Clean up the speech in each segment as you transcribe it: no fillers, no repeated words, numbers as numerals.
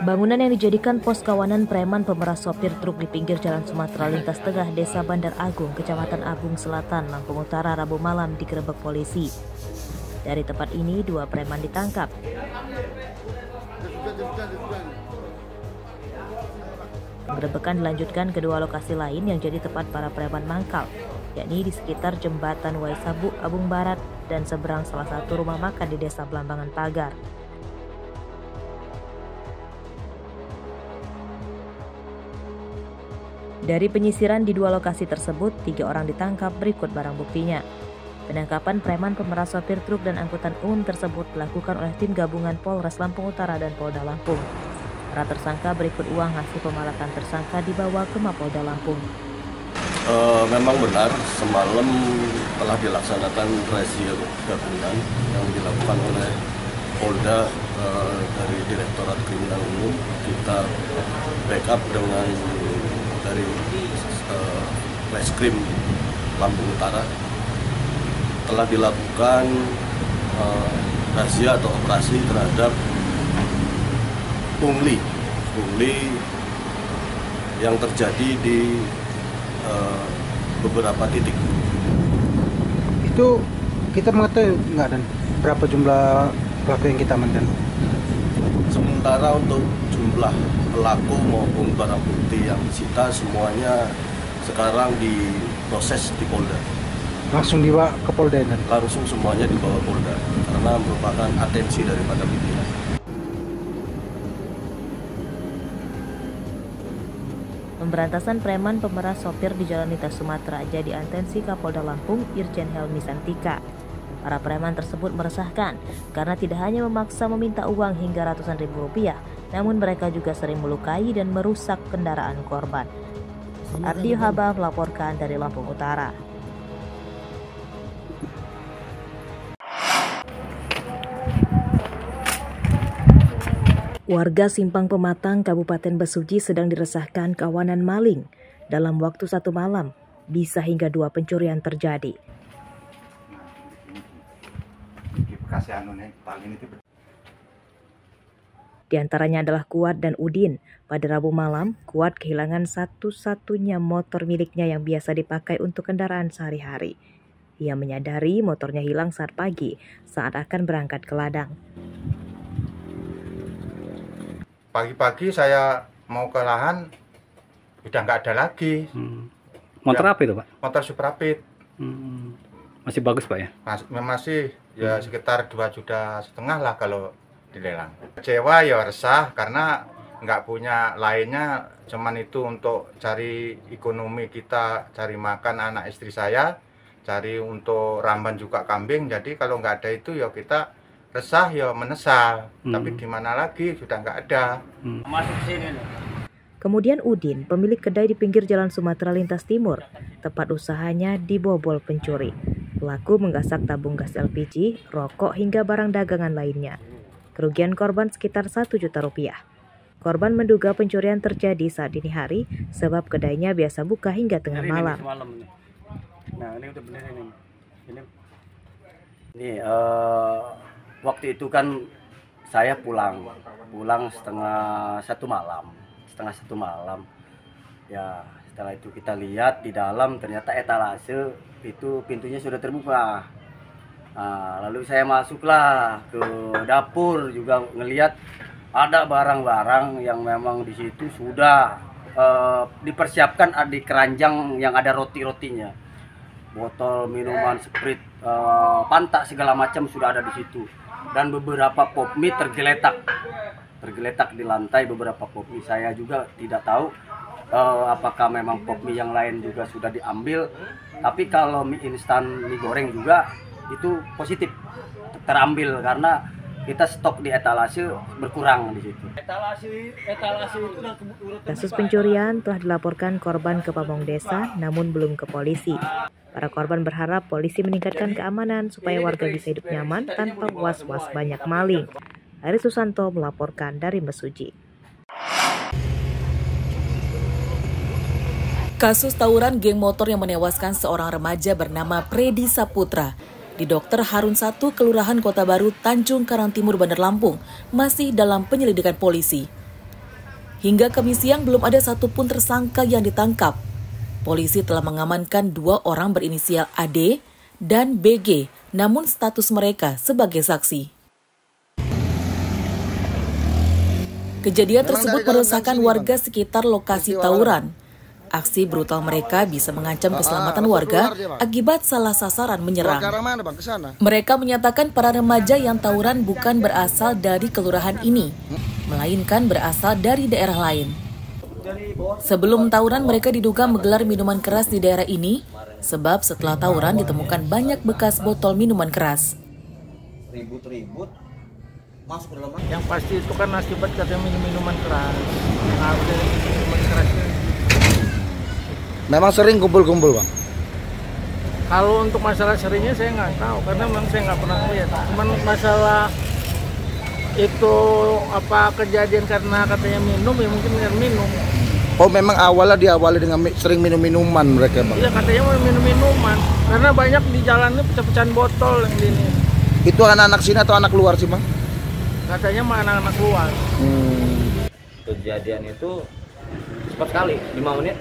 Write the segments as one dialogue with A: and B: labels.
A: Bangunan yang dijadikan pos kawanan preman pemeras sopir truk di pinggir Jalan Sumatera Lintas Tengah, Desa Bandar Agung, Kecamatan Agung Selatan, Lampung Utara, Rabu malam digerebek polisi. Dari tempat ini, 2 preman ditangkap. Penggerebekan dilanjutkan ke 2 lokasi lain yang jadi tempat para preman mangkal, yakni di sekitar Jembatan Waisabu, Abung Barat, dan seberang salah satu rumah makan di Desa Belambangan Pagar. Dari penyisiran di 2 lokasi tersebut, 3 orang ditangkap berikut barang buktinya. Penangkapan preman pemeras sopir truk dan angkutan umum tersebut dilakukan oleh tim gabungan Polres Lampung Utara dan Polda Lampung. Para tersangka berikut uang hasil pemalakan tersangka dibawa ke Mapolda Lampung.
B: Memang benar, semalam telah dilaksanakan razia gabungan yang dilakukan oleh Polda dari Direktorat Kriminal Umum. Kita backup dengan dari Reskrim Lampung Utara. Telah dilakukan razia atau operasi terhadap pungli yang terjadi di beberapa titik.
C: Itu kita mengetahui nggak, dan berapa jumlah pelaku yang kita amankan?
B: Sementara untuk jumlah pelaku maupun barang bukti yang disita semuanya sekarang diproses di Polda.
C: Langsung dibawa ke Polda dan
B: langsung semuanya dibawa Polda karena merupakan atensi daripada pimpinan.
A: Pemberantasan preman pemeras sopir di Jalan Lintas Sumatera jadi atensi Kapolda Lampung Irjen Helmi Santika. Para preman tersebut meresahkan karena tidak hanya memaksa meminta uang hingga ratusan ribu rupiah, namun mereka juga sering melukai dan merusak kendaraan korban. Ardi Haba melaporkan dari Lampung Utara. Warga Simpang Pematang, Kabupaten Besuji sedang diresahkan kawanan maling. Dalam waktu 1 malam, bisa hingga 2 pencurian terjadi. Di antaranya adalah Kuat dan Udin. Pada Rabu malam, Kuat kehilangan satu-satunya motor miliknya yang biasa dipakai untuk kendaraan sehari-hari. Ia menyadari motornya hilang saat pagi, saat akan berangkat ke ladang.
D: Pagi-pagi saya mau ke lahan, udah nggak ada lagi.
E: Motor apa itu, Pak?
D: Motor Super Rapid.
E: Masih bagus, Pak ya?
D: Masih ya sekitar 2,5 juta lah kalau dilelang. Kecewa ya, resah karena nggak punya lainnya, cuman itu untuk cari ekonomi kita, cari makan anak istri saya, cari untuk ramban juga kambing. Jadi kalau nggak ada itu ya kita resah ya menesal, tapi gimana lagi, sudah nggak ada.
E: Masuk sini.
A: Kemudian Udin, pemilik kedai di pinggir Jalan Sumatera Lintas Timur, tempat usahanya dibobol pencuri. Pelaku menggasak tabung gas LPG, rokok hingga barang dagangan lainnya. Kerugian korban sekitar 1 juta rupiah. Korban menduga pencurian terjadi saat dini hari sebab kedainya biasa buka hingga tengah malam.
E: Nah, ini udah bener ini. Ini waktu itu kan saya pulang setengah satu malam. Ya, setelah itu kita lihat di dalam ternyata etalase itu pintunya sudah terbuka. Nah, lalu saya masuklah ke dapur juga ngelihat ada barang-barang yang memang di situ sudah dipersiapkan di keranjang yang ada roti-rotinya. Botol minuman, sprit, Fanta segala macam sudah ada di situ. Dan beberapa pop mie tergeletak di lantai, beberapa pop mie. Saya juga tidak tahu apakah memang pop mie yang lain juga sudah diambil. Tapi kalau mie instan, mie goreng juga itu positif terambil karena kita stok di etalase berkurang di situ. Etalase itu
A: Kasus pencurian telah dilaporkan korban ke Pamong Desa namun belum ke polisi. Para korban berharap polisi meningkatkan keamanan supaya warga bisa hidup nyaman tanpa was-was banyak maling. Ari Susanto melaporkan dari Mesuji.
F: Kasus tawuran geng motor yang menewaskan seorang remaja bernama Predi Saputra di Dr. Harun 1, Kelurahan Kota Baru, Tanjung Karang Timur, Bandar Lampung, masih dalam penyelidikan polisi. Hingga Kamis siang belum ada satupun tersangka yang ditangkap. Polisi telah mengamankan 2 orang berinisial AD dan BG, namun status mereka sebagai saksi. Kejadian tersebut meresahkan warga sekitar lokasi tawuran. Aksi brutal mereka bisa mengancam keselamatan warga akibat salah sasaran menyerang. Mereka menyatakan para remaja yang tawuran bukan berasal dari kelurahan ini, melainkan berasal dari daerah lain. Sebelum tawuran, mereka diduga menggelar minuman keras di daerah ini, sebab setelah tawuran ditemukan banyak bekas botol minuman keras.
G: Ribut-ribut masuk ke dalam.
H: Yang pasti itu kan akibat katanya minuman keras. Minuman keras.
G: Memang sering kumpul-kumpul, Bang?
H: Kalau untuk masalah seringnya saya nggak tahu, karena memang saya nggak pernah lihat. Cuman masalah itu apa kejadian karena katanya minum, ya mungkin dengan minum.
G: Oh, memang awalnya diawali dengan sering minum minuman mereka, Bang?
H: Iya, katanya mau minum minuman, karena banyak di jalan ini pecah-pecahan botol yang di ini.
G: Itu anak-anak sini atau anak luar sih, Bang?
H: Katanya mah anak-anak luar.
I: Kejadian itu cepat sekali, 5 menit,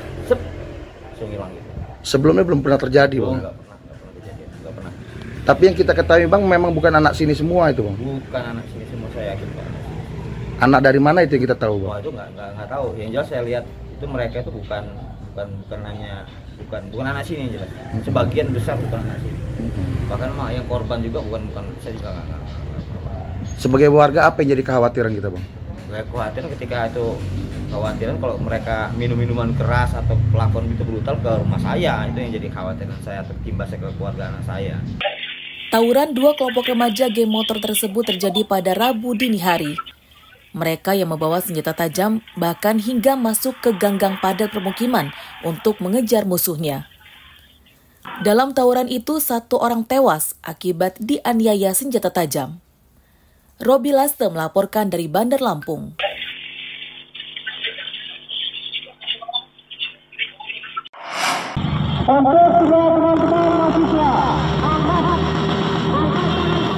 I: langsung hilang gitu.
G: Sebelumnya belum pernah terjadi, Bang?
I: Nggak pernah.
G: Tapi yang kita ketahui, Bang, memang bukan anak sini semua itu, Bang?
I: Bukan anak sini semua, saya yakin, Pak.
G: Anak dari mana itu yang kita tahu, Bang?
I: Wah, itu nggak tahu. Yang jelas saya lihat itu mereka itu bukan anak sini yang jelas. Sebagian besar bukan anak sini. Bahkan mah yang korban juga bukan saya juga nggak.
G: Sebagai warga, apa yang jadi kekhawatiran kita, Bang?
I: Saya khawatir ketika itu khawatiran kalau mereka minum-minuman keras atau pelakon gitu brutal ke rumah saya, itu yang jadi khawatiran saya, imbasnya ke keluarga anak saya.
F: Tawuran 2 kelompok remaja geng motor tersebut terjadi pada Rabu dini hari. Mereka yang membawa senjata tajam bahkan hingga masuk ke gang-gang padat permukiman untuk mengejar musuhnya. Dalam tawuran itu 1 orang tewas akibat dianiaya senjata tajam. Robi Laste melaporkan dari Bandar Lampung.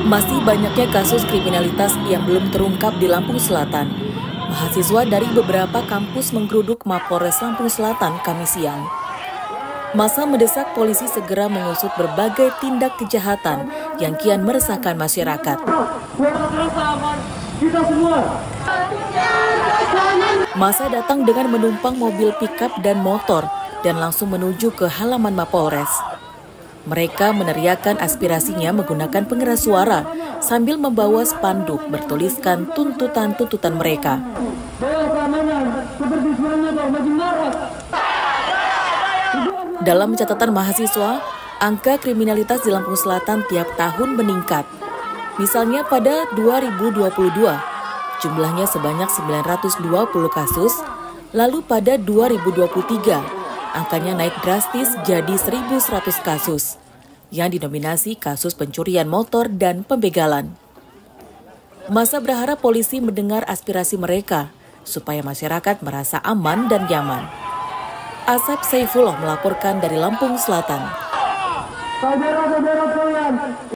F: Masih banyaknya kasus kriminalitas yang belum terungkap di Lampung Selatan. Mahasiswa dari beberapa kampus menggeruduk Mapolres Lampung Selatan Kamis siang. Massa mendesak polisi segera mengusut berbagai tindak kejahatan yang kian meresahkan masyarakat. Massa datang dengan menumpang mobil pickup dan motor dan langsung menuju ke halaman Mapolres. Mereka meneriakkan aspirasinya menggunakan pengeras suara sambil membawa spanduk bertuliskan tuntutan-tuntutan mereka. Dalam catatan mahasiswa, angka kriminalitas di Lampung Selatan tiap tahun meningkat. Misalnya pada 2022, jumlahnya sebanyak 920 kasus, lalu pada 2023, angkanya naik drastis jadi 1.100 kasus, yang didominasi kasus pencurian motor dan pembegalan. Massa berharap polisi mendengar aspirasi mereka, supaya masyarakat merasa aman dan nyaman. Asep Saifullah melaporkan dari Lampung Selatan.